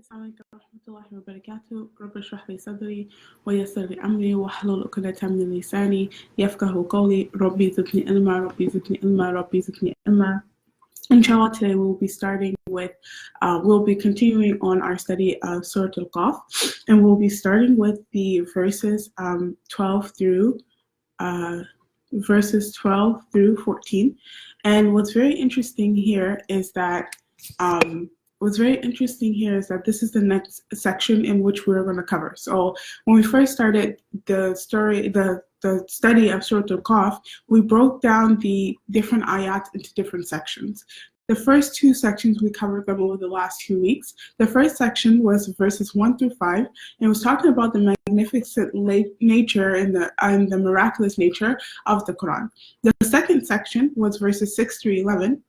السلام عليكم ورحمة الله وبركاته. رب اشرح لي صدري ويسر لي أمري واحلل عقدة من لساني يفقه قولي. ربي زدني علما ربي زدني علما ربي زدني علما. Inshallah, today we'll be starting with, we'll be continuing on our study of Surah Qaf, and we'll be starting with the verses 12 through 14. And what's very interesting here is that this is the next section in which we're going to cover. So when we first started the study of Surah Qaf, we broke down the different ayat into different sections. The first two sections, we covered them over the last 2 weeks. The first section was verses 1 through 5, and it was talking about the magnificent nature and the miraculous nature of the Quran. The second section was verses 6 through 11,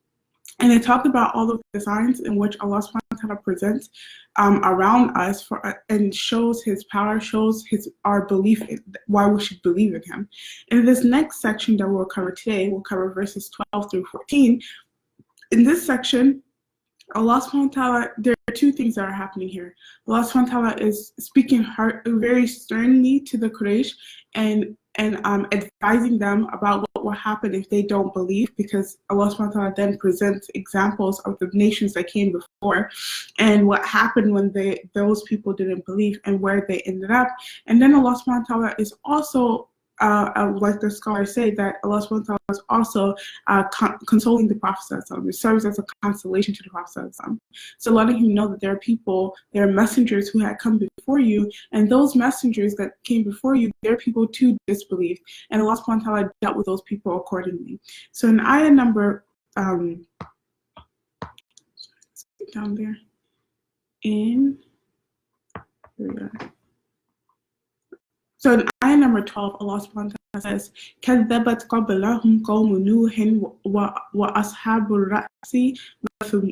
and it talked about all of the signs in which Allah subhanahu wa ta'ala presents around us and shows His power, shows our belief in why we should believe in Him. In this next section that we'll cover today, we'll cover verses 12 through 14. In this section, Allah subhanahu wa ta'ala, there are two things that are happening here. Allah subhanahu wa ta'ala is speaking very sternly to the Quraysh and advising them about what will happen if they don't believe, because Allah subhanahu wa ta'ala then presents examples of the nations that came before and what happened when those people didn't believe and where they ended up. And then Allah subhanahu wa ta'ala is also like the scholars say, that Allah subhanahu wa ta'ala is also consoling the Prophet. It serves as a consolation to the Prophet. So letting him know that there are messengers who had come before you, and those messengers that came before you, their people too disbelieved, and Allah subhanahu wa ta'ala dealt with those people accordingly. So in ayah number down there, So in ayah number 12, Allah subhanahu wa ta'ala says, كَذَّبَتْ قَبْلَهُمْ قَوْمُ نُوحٍ وَأَصْحَابُ الرَّسِّ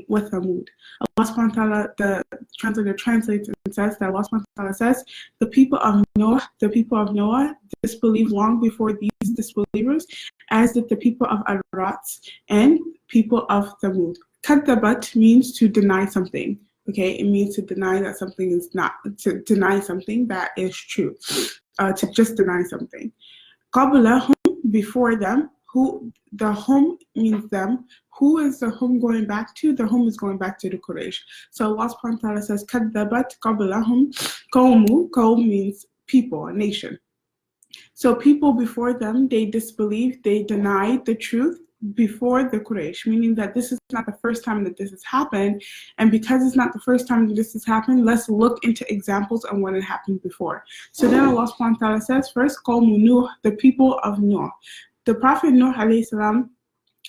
وَثَمُودَ. Allah subhanahu wa ta'ala, the translator translates and says that Allah subhanahu wa ta'ala says, the people of Noah disbelieved long before these disbelievers, as did the people of Ar-Rats and people of Thamud. كَذَّبَت means to deny something. Okay, it means to deny that something is not, to deny something that is true. To just deny something. قَبْلَهُمْ, before them. Who, the hum means them. Who is the hum going back to? The hum is going back to the Quraysh. So Allah subhanahu wa ta'ala says, كَذَّبَتْ قَبْلَهُمْ قَوْمُ. Qawm means people, a nation. So people before them, they disbelieved, they denied the truth before the Quraysh, meaning that this is not the first time that this has happened, and because it's not the first time that this has happened, let's look into examples of when it happened before. So then Allah subhanahu wa ta'ala says, first, Qawmu Nuh, the people of Noah. The Prophet Nuh alayhi salam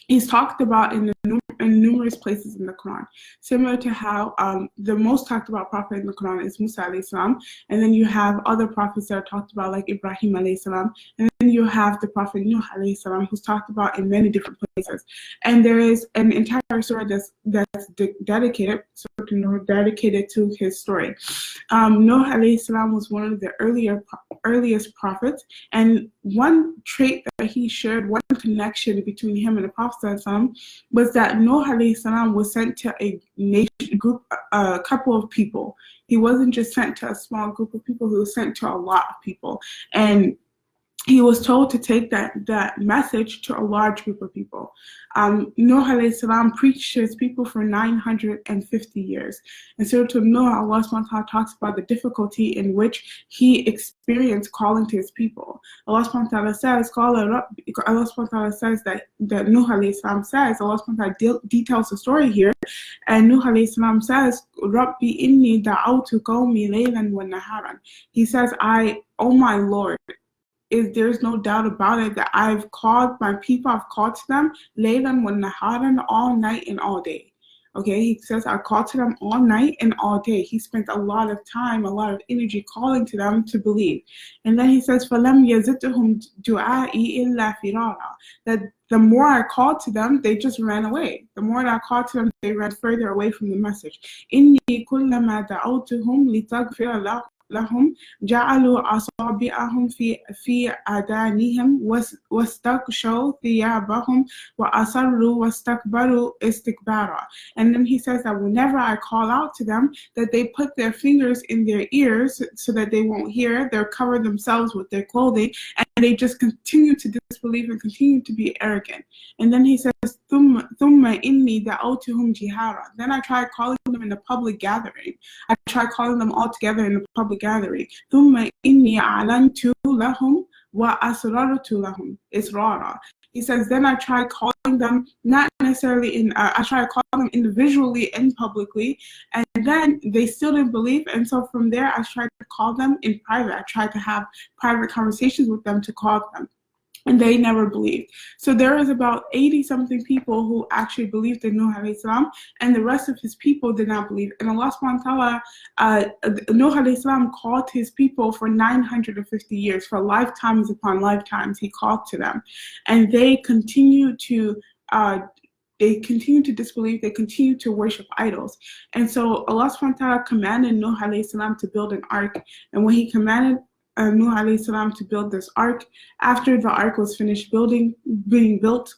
is talked about in numerous places in the Quran, similar to how the most talked about prophet in the Quran is Musa alayhi salam, and then you have other prophets that are talked about like Ibrahim alayhi salam, and then you have the Prophet Nuh alayhi salam, who's talked about in many different places. And there is an entire surah that's dedicated to his story. Nuh alayhi salam was one of the earliest prophets, and one trait that he shared, one connection between him and the Prophet was that Nuh alayhi salam was sent to a couple of people. He wasn't just sent to a small group of people, he was sent to a lot of people. And he was told to take that message to a large group of people. Nuh alayhi salam preached to his people for 950 years. And so to Nuh, Allah subhanahu wa ta'ala talks about the difficulty in which he experienced calling to his people. Allah subhanahu wa ta'ala says, Allah subhanahu wa ta'ala says that Nuh alayhi salam says, Allah subhanahu wa ta'ala details the story here, and Nuh alayhi salam says, Rabbi inni da'awtu qawmi laylan wa naharan. He says, oh my Lord, there's no doubt about it that I've called my people, I've called to them laylan wa naharan, all night and all day. Okay, he says I called to them all night and all day. He spent a lot of time, a lot of energy calling to them to believe. And then he says, فَلَمْ يَزِدْهُمْ دُعَائِي إِلَّا فِرَارًا. That the more I called to them, they just ran away. The more that I called to them, they ran further away from the message. إِنِّي كُلَّمَا دَعَوْتُهُمْ لِتَغْفِرَ لهم جعلوا أصابعهم في آذانهم واستغشوا ثيابهم وأصروا واستكبروا استكبارا. And then he says that whenever I call out to them, that they put their fingers in their ears so that they won't hear. They'll cover themselves with their clothing, and they just continue to disbelieve and continue to be arrogant. And then he says, ثُمَّ إِنِّي دَعَوْتُهُمْ جِهَارًا. Then I tried calling them in a public gathering. I tried calling them all together in a public gathering. ثُمَّ إِنِّي أَعْلَنْتُ لَهُمْ وَأَسْرَرْتُ لَهُمْ إِسْرَارًا. He says, then I tried calling them, not necessarily I tried calling them individually and publicly, and then they still didn't believe. And so from there, I tried to call them in private. I tried to have private conversations with them to call them. And they never believed. So there was about 80-something people who actually believed in Nuh alayhi salam, and the rest of his people did not believe. And Allah subhanahu wa ta'ala, Nuh alayhi salam called his people for 950 years, for lifetimes upon lifetimes, he called to them. And they continue to disbelieve, they continue to worship idols. And so Allah subhanahu wa ta'ala commanded Nuh alayhi salam to build an ark. And when he commanded Nuh alayhi salam to build this ark, after the ark was finished being built,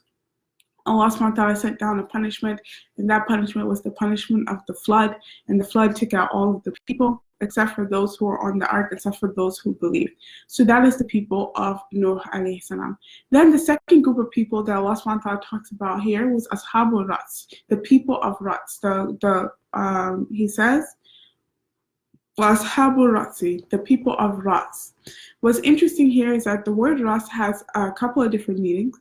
Allah subhanahu wa ta'ala sent down a punishment, and that punishment was the punishment of the flood. And the flood took out all of the people except for those who were on the ark, except for those who believed. So that is the people of Nuh alayhi salam. Then the second group of people that Allah subhanahu wa ta'ala talks about here was Ashabul Rats, the people of Rats. He says, Ashabul Ratsi, the people of Rats. What's interesting here is that the word Rats has a couple of different meanings,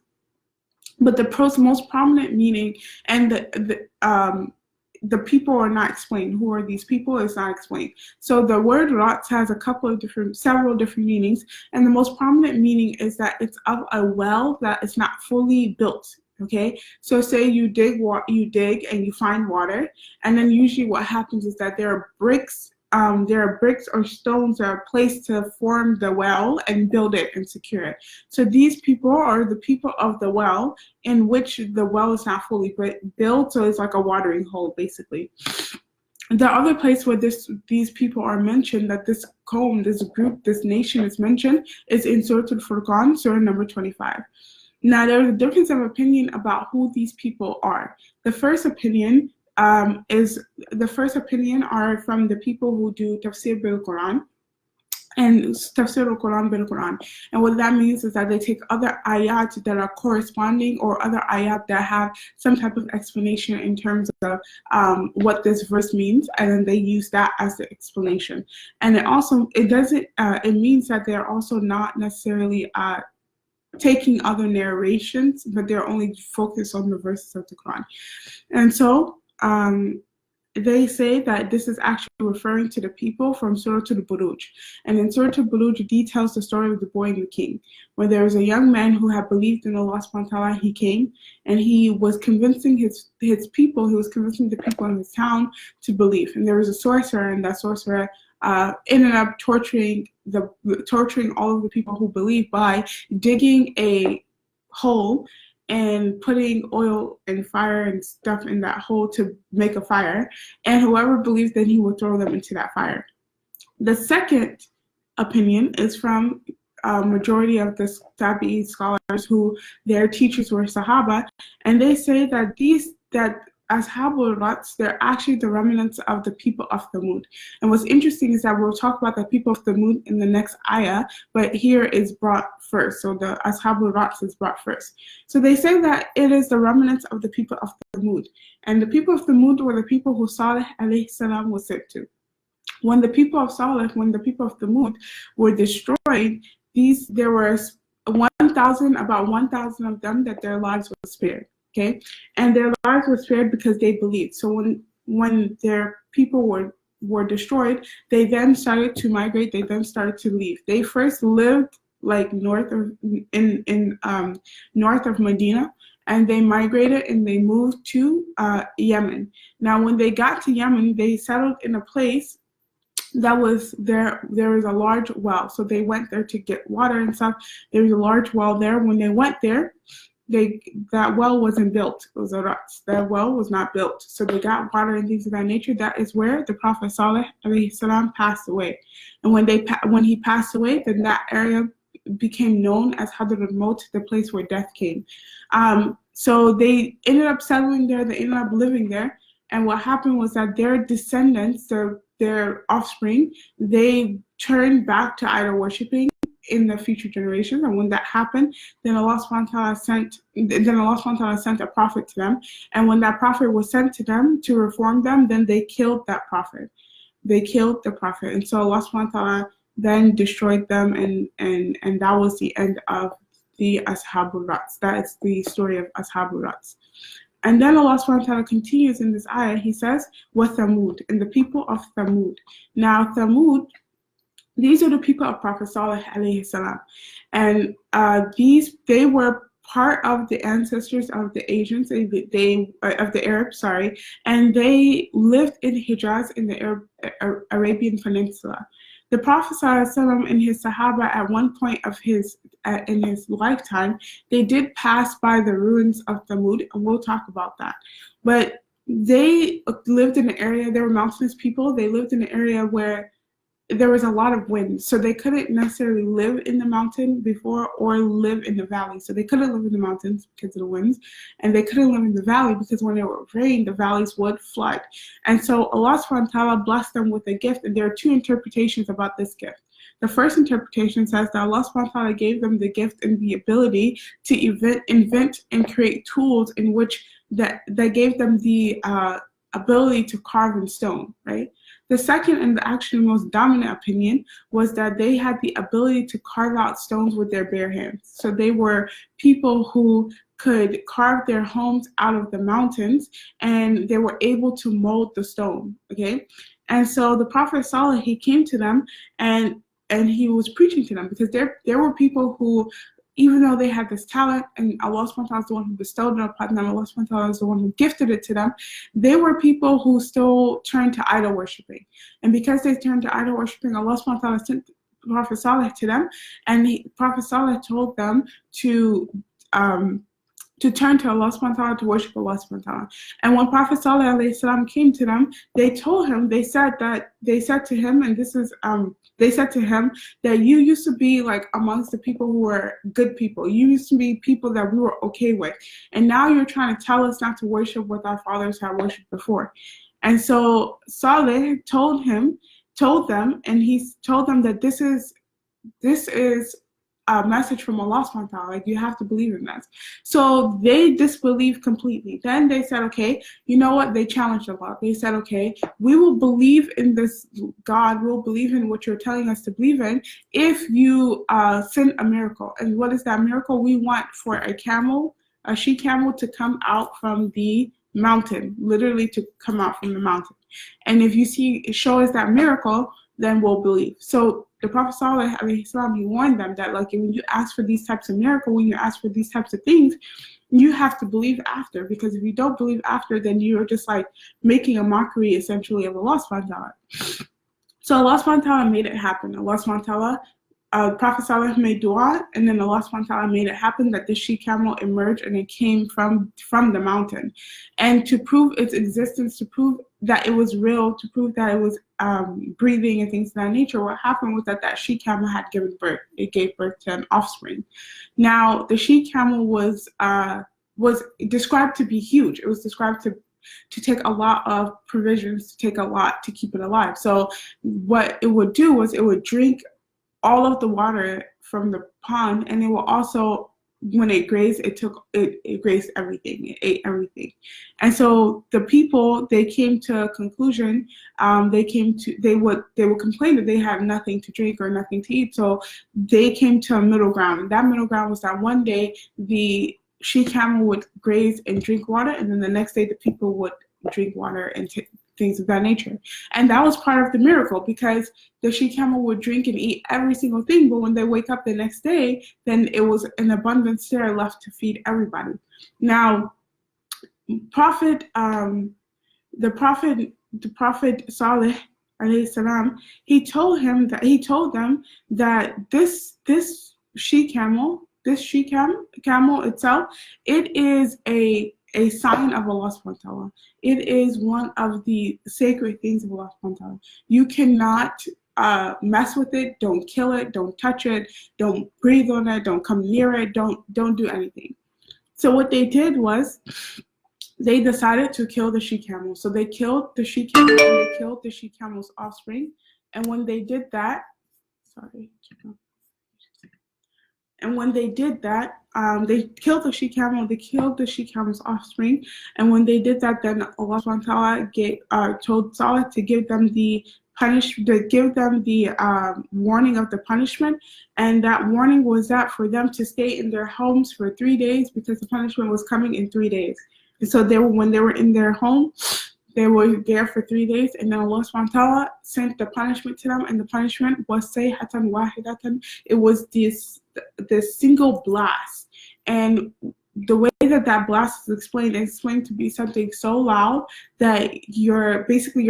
but the most prominent meaning, and the people are not explained. Who are these people is not explained. So the word Rats has several different meanings, and the most prominent meaning is that it's of a well that is not fully built. Okay, so say you dig and you find water, and then usually what happens is that there are bricks or stones that are placed to form the well and build it and secure it. So these people are the people of the well, in which the well is not fully built, so it's like a watering hole, basically. The other place where these people are mentioned, that this qawm, this group, this nation is mentioned, is in Surah Al-Furqan, Surah number 25. Now, there's a difference of opinion about who these people are. The first opinion are from the people who do tafsir bil Quran and tafsir al Quran bil Quran. And what that means is that they take other ayat that are corresponding, or other ayat that have some type of explanation in terms of what this verse means, and then they use that as the explanation. And it means that they're also not necessarily taking other narrations, but they're only focused on the verses of the Quran. And so they say that this is actually referring to the people from Surah Al-Buruj. And in Surah Al-Buruj details the story of the boy and the king. When there was a young man who had believed in Allah subhanahu wa ta'ala, he came and he was convincing his people, he was convincing the people in his town to believe. And there was a sorcerer, and that sorcerer ended up torturing all of the people who believed by digging a hole and putting oil and fire and stuff in that hole to make a fire. And whoever believed, then he would throw them into that fire. The second opinion is from a majority of the Tabi'i scholars who their teachers were Sahaba, and they say that Ashabul Rats, they're actually the remnants of the people of Thamud. And what's interesting is that we'll talk about the people of Thamud in the next ayah, but here is brought first. So the Ashabul Rats is brought first. So they say that it is the remnants of the people of Thamud. And the people of Thamud were the people who Salih alayhi salam was sent to. When the people of Thamud were destroyed, there was about 1,000 of them that their lives were spared. Okay, and their lives were spared because they believed. So when their people were destroyed, they then started to migrate. They then started to leave. They first lived like north of Medina, and they migrated and they moved to Yemen. Now, when they got to Yemen, they settled in a place that was there was a large well. So they went there to get water and stuff. There was a large well there. When they went there, that well wasn't built. It was a rats. That well was not built. So they got water and things of that nature. That is where the Prophet Saleh alayhi salam passed away. And when he passed away, then that area became known as Hadr al-Maut, the place where death came. So they ended up settling there. They ended up living there. And what happened was that their descendants, their offspring, they turned back to idol worshiping in the future generations. And when that happened, then Allah subhanahu wa ta'ala sent a prophet to them. And when that prophet was sent to them to reform them, then they killed that prophet. They killed the prophet. And so Allah subhanahu wa ta'ala then destroyed them, and that was the end of the Ashabul Rats. That is the story of Ashabul Rats. And then Allah subhanahu wa ta'ala continues in this ayah. He says, wa Thamud, and the people of Thamud. Now Thamud, these are the people of Prophet Saleh alayhi salam. And they were part of the ancestors of the Asians, of the Arabs, and they lived in Hijaz in the Arabian Peninsula. The Prophet ﷺ and his Sahaba at one point in his lifetime, they did pass by the ruins of Thamud, and we'll talk about that. But they lived in an area, they were mountainous people, they lived in an area where there was a lot of wind, so they couldn't necessarily live in the mountain before or live in the valley. So they couldn't live in the mountains because of the winds, and they couldn't live in the valley because when it would rain, the valleys would flood. And so Allah subhanahu wa ta'ala blessed them with a gift, and there are two interpretations about this gift. The first interpretation says that Allah subhanahu wa ta'ala gave them the gift and the ability to invent and create tools in which that gave them the ability to carve in stone, right? The second and the actually most dominant opinion was that they had the ability to carve out stones with their bare hands. So they were people who could carve their homes out of the mountains, and they were able to mold the stone, okay? And so the Prophet Saleh, he came to them and he was preaching to them, because there were people who, even though they had this talent, and Allah subhanahu wa ta'ala is the one who bestowed it upon them, Allah subhanahu wa ta'ala is the one who gifted it to them, they were people who still turned to idol worshipping. And because they turned to idol worshipping, Allah subhanahu wa ta'ala sent Prophet Saleh to them, and Prophet Saleh told them to turn to Allah subhanahu wa ta'ala, to worship Allah subhanahu wa ta'ala. And when Prophet Saleh alayhi salam came to them, they said to him, and this is they said to him that you used to be like amongst the people who were good people. You used to be people that we were okay with. And now you're trying to tell us not to worship what our fathers had worshipped before. And so Saleh told them, and he told them that this is a message from Allah subhanahu wa ta'ala. Like, you have to believe in that. So they disbelieved completely. Then they said, okay, you know what? They challenged Allah. They said, okay, we will believe in this God. We'll believe in what you're telling us to believe in if you send a miracle. And what is that miracle? We want for a she-camel to come out from the mountain, literally to come out from the mountain. And if you show us that miracle, then we'll believe. So the Prophet Saleh alayhi salam, he warned them that, like, when you ask for these types of miracles, when you ask for these types of things, you have to believe after, because if you don't believe after, then you're just like making a mockery essentially of Allah subhanahu wa ta'ala. So Allah subhanahu wa ta'ala made it happen. Allah subhanahu wa ta'ala, Prophet Saleh made dua, and then Allah subhanahu wa ta'ala made it happen that the she-camel emerged and it came from the mountain. And to prove its existence, to prove that it was real, to prove that it was breathing and things of that nature, what happened was that she-camel had given birth. It gave birth to an offspring. Now, the she-camel was described to be huge. It was described to take a lot of provisions, to take a lot to keep it alive. So what it would do was it would drink all of the water from the pond, and it will also, when it grazed, it grazed everything. It ate everything. And so the people, they came to a conclusion. They would complain that they had nothing to drink or nothing to eat. So they came to a middle ground. And that middle ground was that one day the she-camel would graze and drink water, and then the next day the people would drink water and things of that nature. And that was part of the miracle, because the she-camel would drink and eat every single thing, but when they wake up the next day, then it was an abundance there left to feed everybody. Now, the Prophet Saleh alayhi salam, he told them that this she-camel this camel itself, it is a sign of Allah subhanahu wa ta'ala. It is one of the sacred things of Allah subhanahu wa ta'ala. You cannot mess with it, don't kill it, don't touch it, don't breathe on it, don't come near it, don't do anything. So what they did was they decided to kill the she-camel. So they killed the she-camel and they killed the she-camel's offspring. And when they did that, and when they did that, they killed the she-camel, they killed the she-camel's offspring. And when they did that, then Allah subhanahu wa ta'ala told Salih to give them the warning of the punishment. And that warning was that for them to stay in their homes for 3 days, because the punishment was coming in 3 days. And so when they were in their home, they were there for 3 days, and then Allah subhanahu wa ta'ala sent the punishment to them, and the punishment was sayhatan wahidatan. It was this single blast. And the way that blast is explained to be something so loud that your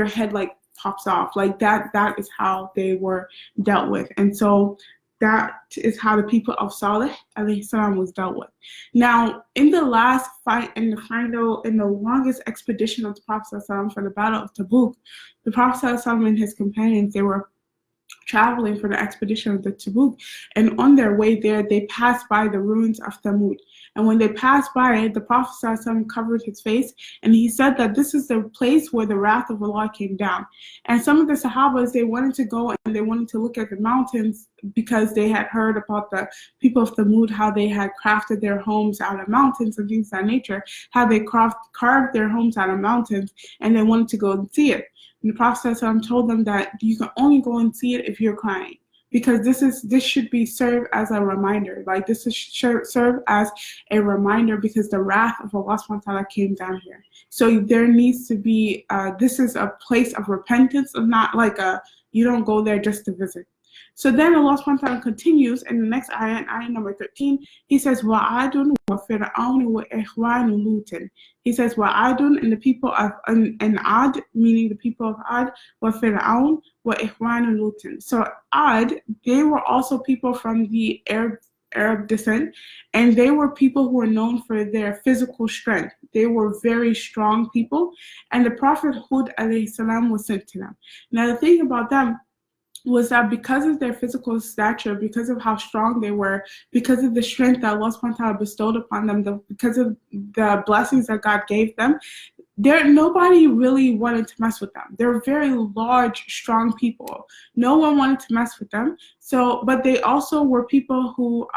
head like pops off. Like that is how they were dealt with. And so that is how the people of Salih alayhi salam was dealt with. Now, in the last fight, in the longest expedition of the Prophet ﷺ for the Battle of Tabuk, the Prophet ﷺ and his companions, they were traveling for the expedition of the Tabuk, and on their way there, they passed by the ruins of Thamud. And when they passed by it, the Prophet ﷺ covered his face, and he said that this is the place where the wrath of Allah came down. And some of the Sahabas, they wanted to go and they wanted to look at the mountains because they had heard about the people of Thamud, how they had crafted their homes out of mountains and things of that nature, how they carved their homes out of mountains, and they wanted to go and see it. And the Prophet ﷺ told them that you can only go and see it if you're crying, because this should be served as a reminder. Like this is serve as a reminder, because the wrath of Allah subhanahu wa ta'ala came down here. So there needs to be this is a place of repentance, and not like you don't go there just to visit. So then Allah subhanahu wa ta'ala continues in the next ayah, in ayah number 13, he says, وَعَادٌ وَفِرْعَوْنُ وَإِخْوَانُ لُوطٍ. He says, وَعَادٌ, and the people of, and Ad, meaning the people of Ad, وَفِرْعَوْنُ وَإِخْوَانُ لُوطٍ. So Ad, they were also people from the Arab descent, and they were people who were known for their physical strength. They were very strong people, and the Prophet Hud alayhi salam was sent to them. Now the thing about them was that because of their physical stature, because of how strong they were, because of the strength that Allah subhanahu wa ta'ala bestowed upon them, because of the blessings that God gave them, nobody really wanted to mess with them. They were very large, strong people. No one wanted to mess with them. So, but they also were people who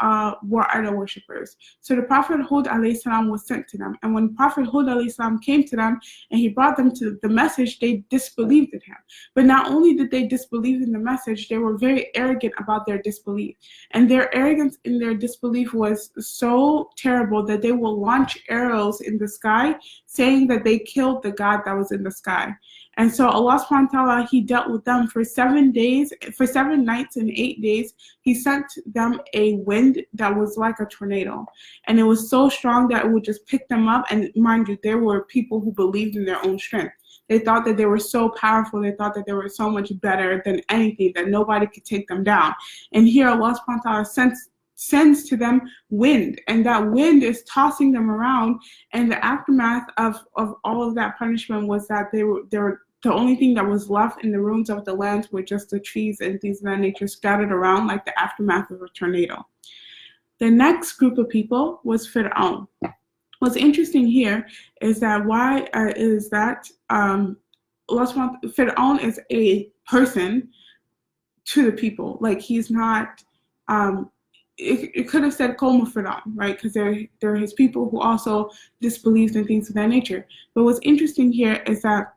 were idol worshippers. So the Prophet Hud alayhi salam was sent to them. And when Prophet Hud alayhi salam came to them and he brought them to the message, they disbelieved in him. But not only did they disbelieve in the message, they were very arrogant about their disbelief. And their arrogance in their disbelief was so terrible that they will launch arrows in the sky, saying that they killed the God that was in the sky. And so Allah subhanahu wa ta'ala, he dealt with them for 7 days, for 7 nights and 8 days. He sent them a wind that was like a tornado. And it was so strong that it would just pick them up. And mind you, there were people who believed in their own strength. They thought that they were so powerful. They thought that they were so much better than anything, that nobody could take them down. And here Allah subhanahu wa ta'ala sends to them wind, and that wind is tossing them around. And the aftermath of all of that punishment was that they were the only thing that was left in the ruins of the land were just the trees and things of that nature scattered around like the aftermath of a tornado. The next group of people was Fir'aun. What's interesting here is that Fir'aun is a person to the people. Like he's not. It could have said Qawm Fir'aun, right? Because they're his people who also disbelieved in things of that nature. But what's interesting here is that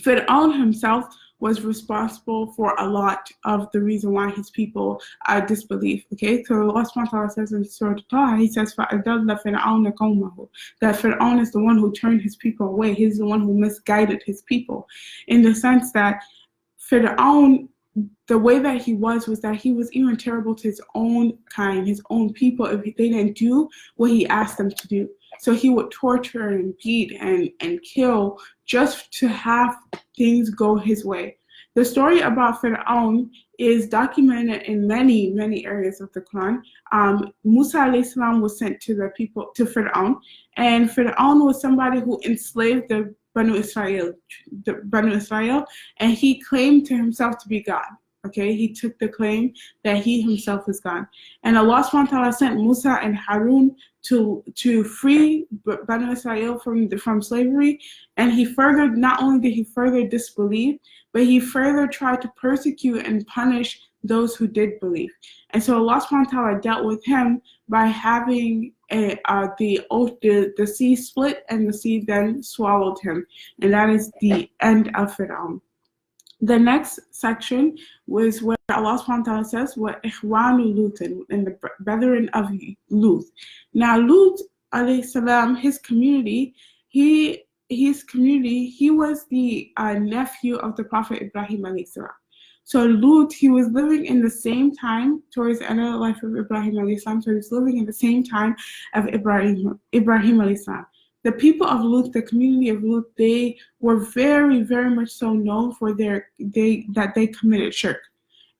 Fir'aun himself was responsible for a lot of the reason why his people disbelieve. Okay, so Allah subhanahu wa ta'ala says in Surah Qaf, he says, فَأَضَلَّ فِرْعَوْنَ قَوْمَهُ, that Fir'aun is the one who turned his people away. He's the one who misguided his people, in the sense that Fir'aun, the way that he was that he was even terrible to his own kind, his own people, if they didn't do what he asked them to do. So he would torture and beat and kill just to have things go his way. The story about Fir'aun is documented in many, many areas of the Quran. Musa alayhi salam was sent to the people, to Fir'aun, and Fir'aun was somebody who enslaved the Banu Israel, and he claimed to himself to be God. Okay, he took the claim that he himself is God. And Allah subhanahu wa ta'ala sent Musa and Harun to free Banu Israel from slavery. And he further, not only did he further disbelieve, but he further tried to persecute and punish those who did believe. And so Allah subhanahu wa ta'ala dealt with him by having the sea split, and the sea then swallowed him. And that is the end of Fir'aun. The next section was where Allah subhanahu wa ta'ala says, وَإِخْوَانُ لُوطٍ, and the brethren of Lut. Now Lut alayhi salam, his community, he was the nephew of the Prophet Ibrahim alayhi salam. So Lut, he was living in the same time towards the end of the life of Ibrahim alayhi salam, so he was living in the same time of Ibrahim alayhi salam. The people of Lut, the community of Lut, they were very, very much so known for that they committed shirk.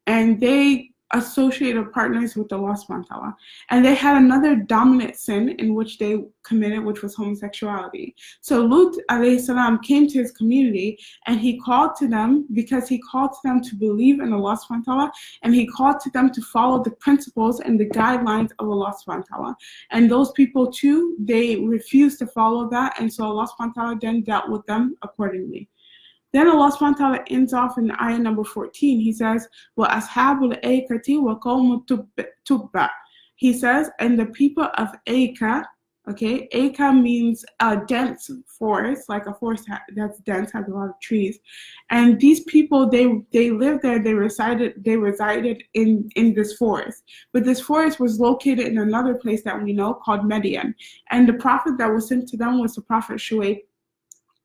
And they associated partners with Allah subhanahu wa ta'ala. And they had another dominant sin in which they committed, which was homosexuality. So Lut alayhi salam came to his community, and he called to them, because he called to them to believe in Allah subhanahu wa ta'ala, and he called to them to follow the principles and the guidelines of Allah subhanahu wa ta'ala. And those people too, they refused to follow that, and so Allah subhanahu wa ta'ala then dealt with them accordingly. Then Allah subhanahu wa ta'ala ends off in ayah number 14. He says, وَأَصْحَابُ الْأَيْكَةِ وَقَوْمُ تُبَّعٍ. He says, and the people of Aika, okay, Aika means a dense forest, like a forest that's dense, has a lot of trees. And these people, they lived there, they resided in this forest. But this forest was located in another place that we know called Midian. And the prophet that was sent to them was the prophet Shu'aib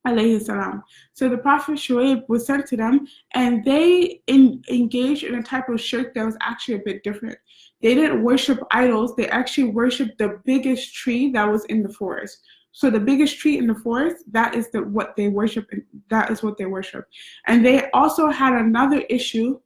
alayhi salam. So the Prophet Shu'aib was sent to them, and they engaged in a type of shirk that was actually a bit different. They didn't worship idols, they actually worshiped the biggest tree that was in the forest. So the biggest tree in the forest, that is what they worship. And they also had another issue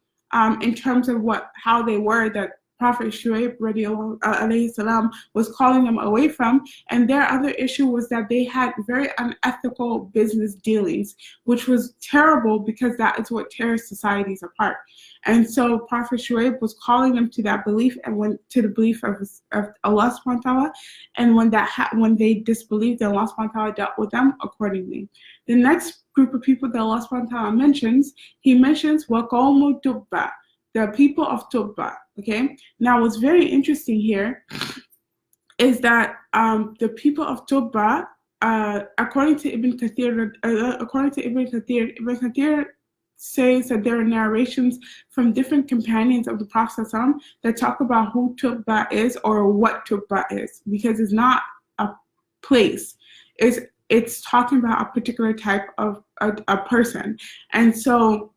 in terms of how they were, that Prophet Shu'aib alayhi salam was calling them away from. And their other issue was that they had very unethical business dealings, which was terrible because that is what tears societies apart. And so Prophet Shu'aib was calling them to that belief, and to the belief of Allah subhanahu wa ta'ala. And when they disbelieved, Allah subhanahu wa ta'ala dealt with them accordingly. The next group of people that Allah subhanahu wa ta'ala mentions, he mentions وَقَوْمُ تُبَّعٍ, the people of Tubba. Okay. Now, what's very interesting here is that the people of Tubba, according to Ibn Kathir, Ibn Kathir says that there are narrations from different companions of the Prophet ﷺ that talk about who Tubba is or what Tubba is, because it's not a place. It's talking about a particular type of a person. And so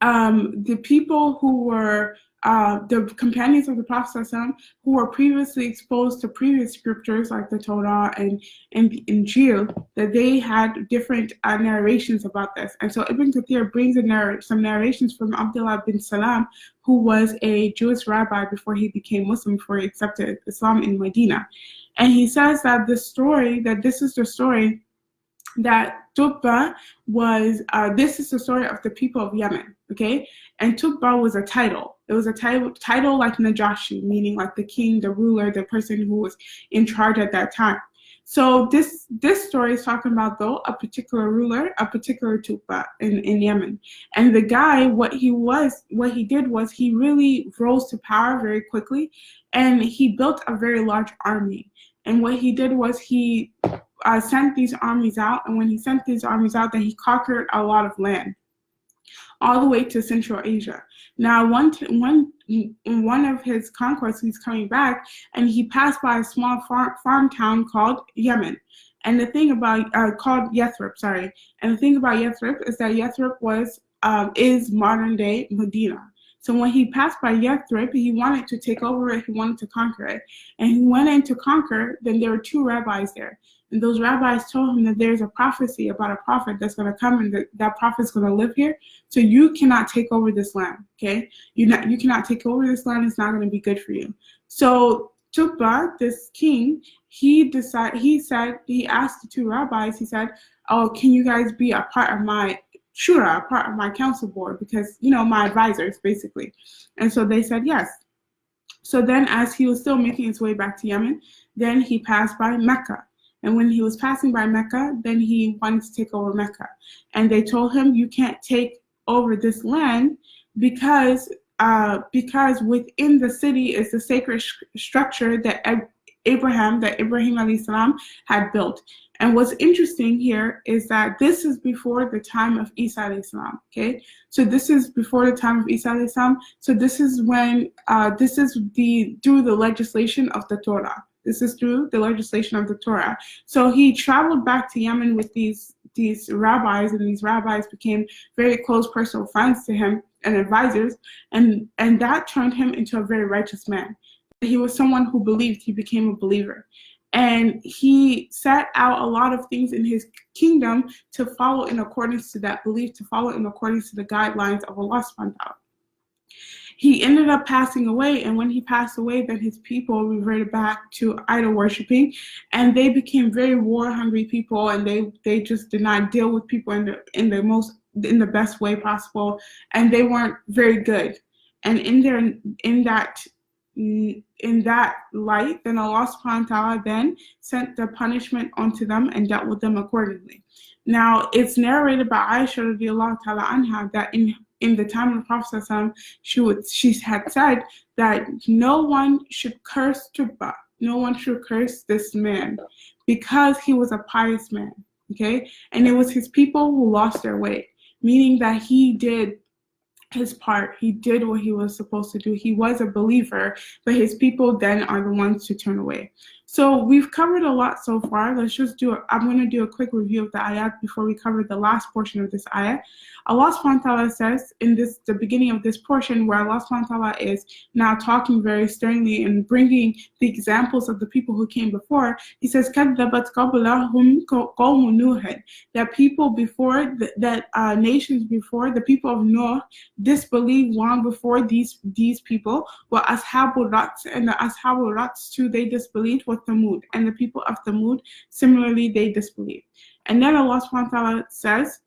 the people who were the companions of the Prophet ﷺ, who were previously exposed to previous scriptures like the Torah and the Injil, that they had different narrations about this. And so Ibn Kathir brings some narrations from Abdullah bin Salam, who was a Jewish rabbi before he became Muslim, before he accepted Islam in Medina. And he says that this is the story that Tubba was, this is the story of the people of Yemen, okay? And Tubba was a title. It was a title like Najashi, meaning like the king, the ruler, the person who was in charge at that time. So this story is talking about, though, a particular ruler, a particular Tubba in Yemen. And the guy, what he did was he really rose to power very quickly, and he built a very large army. And what he did was he sent these armies out, and when he sent these armies out, then he conquered a lot of land, all the way to Central Asia. Now, one of his conquests, he's coming back, and he passed by a small farm town called Yemen. And the thing about called Yathrib, sorry. And the thing about Yathrib is that Yathrib is modern day Medina. So when he passed by Yathrib, he wanted to take over it, he wanted to conquer it. And he went in to conquer, then there were two rabbis there. And those rabbis told him that there's a prophecy about a prophet that's going to come, and that prophet's going to live here. So you cannot take over this land, okay? You cannot take over this land. It's not going to be good for you. So Tukba, this king, he asked the two rabbis, he said, oh, can you guys be a part of my shura, a part of my council board? Because, my advisors, basically. And so they said yes. So then as he was still making his way back to Yemen, then he passed by Mecca. And when he was passing by Mecca, then he wanted to take over Mecca. And they told him, you can't take over this land because within the city is the sacred structure that Ibrahim alayhi salam had built. And what's interesting here is that this is before the time of Isa alayhi salam, okay? So this is before the time of Isa alayhi salam. So this is when, through the legislation of the Torah. This is through the legislation of the Torah. So he traveled back to Yemen with these rabbis, and these rabbis became very close personal friends to him and advisors, and that turned him into a very righteous man. He was someone who believed. He became a believer. And he set out a lot of things in his kingdom to follow in accordance to that belief, to follow in accordance to the guidelines of Allah subhanahu wa ta'ala. He ended up passing away, and when he passed away, then his people reverted back to idol worshiping, and they became very war-hungry people, and they just did not deal with people in the best way possible, and they weren't very good. And in that light, then Allah subhanahu wa ta'ala then sent the punishment onto them and dealt with them accordingly. Now, it's narrated by Aisha radiallahu ta'ala anha that in the time of the Prophet she had said that no one should curse Tubba, no one should curse this man because he was a pious man, okay? And it was his people who lost their way, meaning that he did his part. He did what he was supposed to do. He was a believer, but his people then are the ones to turn away. So we've covered a lot so far. I'm going to do a quick review of the ayat before we cover the last portion of this ayat. Allah subhanahu wa ta'ala says in the beginning of this portion, where Allah subhanahu wa ta'ala is now talking very sternly and bringing the examples of the people who came before, he says, كَذَّبَتْ قَبْلَهُمْ قَوْمُ نُوحٍ, that people before, nations before, the people of Noah disbelieved long before these people, were Ashabul Rats, and the Ashabul Rats too, they disbelieved, with Thamud, and the people of Thamud, similarly, they disbelieved. And then Allah subhanahu wa ta'ala says,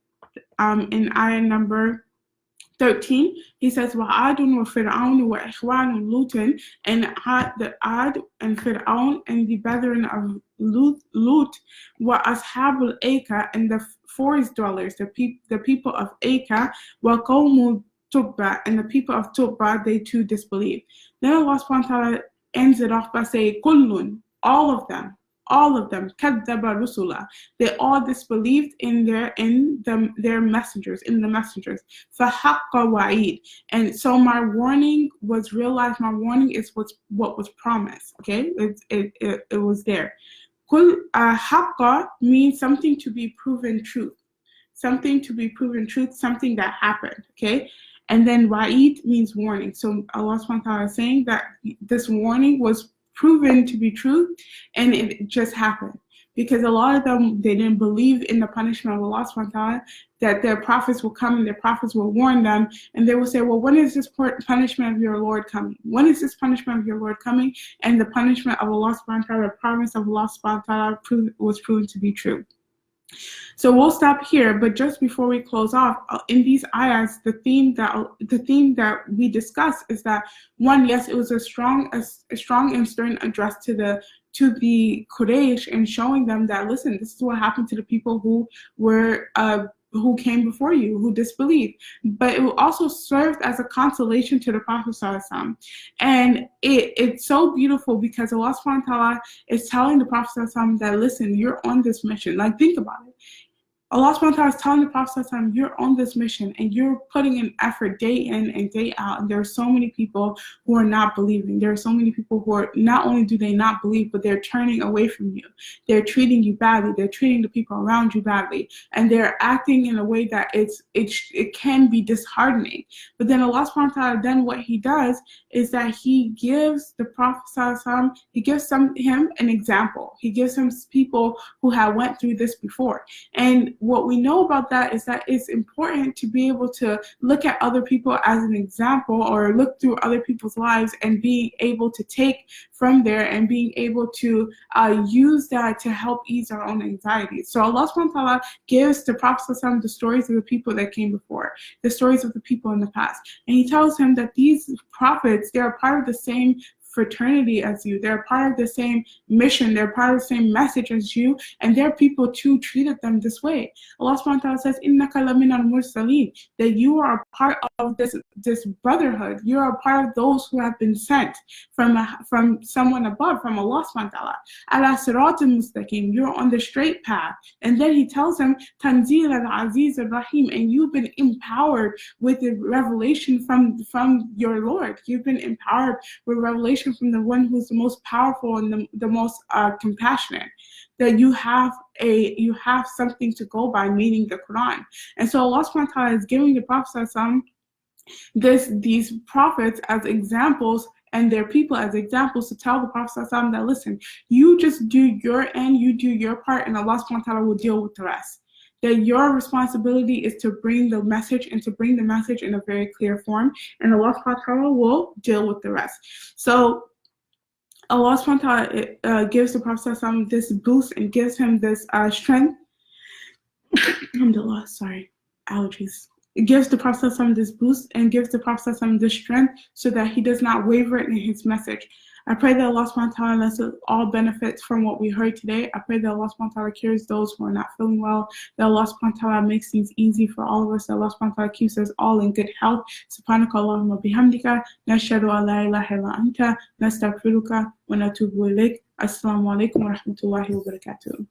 in ayah number 13, he says, وَعَادٌ وَفِرْعَوْنُ وَإِخْوَانُ لُوطٍ, and the Ad and Fir'aun and the brethren of Lut, وَأَصْحَابُ الْأَيْكَةِ, and the forest dwellers, the people of Aika, وَقَوْمُ Tubba, and the people of Tubba, they too disbelieved. Then Allah subhanahu wa ta'ala ends it off by saying, kullun, all of them, kaddaba rusula, they all disbelieved in their messengers, in the messengers. فَحَقَّ وَعِيد, and so my warning was realized. My warning is what was promised. Okay, it was there. Haqqa means something to be proven truth, something that happened. Okay. And then wa'id means warning. So Allah subhanahu wa ta'ala is saying that this warning was proven to be true, and it just happened. Because a lot of them, they didn't believe in the punishment of Allah subhanahu wa ta'ala, that their prophets will come and their prophets will warn them, and they will say, well, when is this punishment of your Lord coming? When is this punishment of your Lord coming? And the punishment of Allah subhanahu wa ta'ala, the promise of Allah subhanahu wa ta'ala was proven to be true. So we'll stop here, but just before we close off, in these ayahs, the theme that we discussed is that, one, yes, it was a strong and stern address to the Quraysh, and showing them that, listen, this is what happened to the people who came before you, who disbelieved. But it also served as a consolation to the Prophet ﷺ. And it's so beautiful because Allah subhanahu wa ta'ala is telling the Prophet ﷺ that, listen, you're on this mission. Like, think about it. Allah subhanahu wa ta'ala is telling the Prophet ﷺ, you're on this mission and you're putting an effort day in and day out. And there are so many people who are not believing. There are so many people who are, not only do they not believe, but they're turning away from you. They're treating you badly. They're treating the people around you badly. And they're acting in a way that it can be disheartening. But then Allah subhanahu wa ta'ala, then what he does is that he gives the Prophet ﷺ, he gives him an example. He gives him people who have went through this before. And what we know about that is that it's important to be able to look at other people as an example, or look through other people's lives and being able to take from there and being able to use that to help ease our own anxiety. So Allah subhanahu wa ta'ala gives the Prophet ﷺ the stories of the people that came before, the stories of the people in the past. And he tells him that these prophets, they are part of the same fraternity as you. They're part of the same mission. They're part of the same message as you. And their people too treated them this way. Allah subhanahu wa ta'ala says, إِنَّكَ لَمِنَ الْمُرْسَلِينَ, that you are a part of this brotherhood. You are a part of those who have been sent from someone above, from Allah subhanahu wa ta'ala. عَلَى صِرَاطٍ مُسْتَقِيمٍ, you're on the straight path. And then he tells him, تَنْزِيلَ الْعَزِيزِ الرَّحِيمِ, and you've been empowered with the revelation from your Lord. You've been empowered with revelation from the one who's the most powerful and the most compassionate. That you have something to go by, meaning the Quran. And so Allah subhanahu wa ta'ala is giving the Prophet these prophets as examples and their people as examples to tell the Prophet that, listen, you just do your end, you do your part, and Allah subhanahu wa ta'ala will deal with the rest. That your responsibility is to bring the message and to bring the message in a very clear form, and Allah subhanahu wa ta'ala will deal with the rest. So Allah subhanahu wa ta'ala gives the Prophet this boost and gives him this strength. Alhamdulillah, sorry, allergies. It gives the Prophet this boost and gives the Prophet this strength so that he does not waver in his message. I pray that Allah subhanahu wa ta'ala lets us all benefit from what we heard today. I pray that Allah subhanahu wa ta'ala cures those who are not feeling well, that Allah subhanahu wa ta'ala makes things easy for all of us, that Allah subhanahu wa ta'ala keeps us all in good health. Subhanaka Allahumma bihamdika, nashhadu an la ilaha illa anta, nastaghfiruka wa natubu ilayk. Assalamu alaikum wa rahmatullahi wa barakatuh.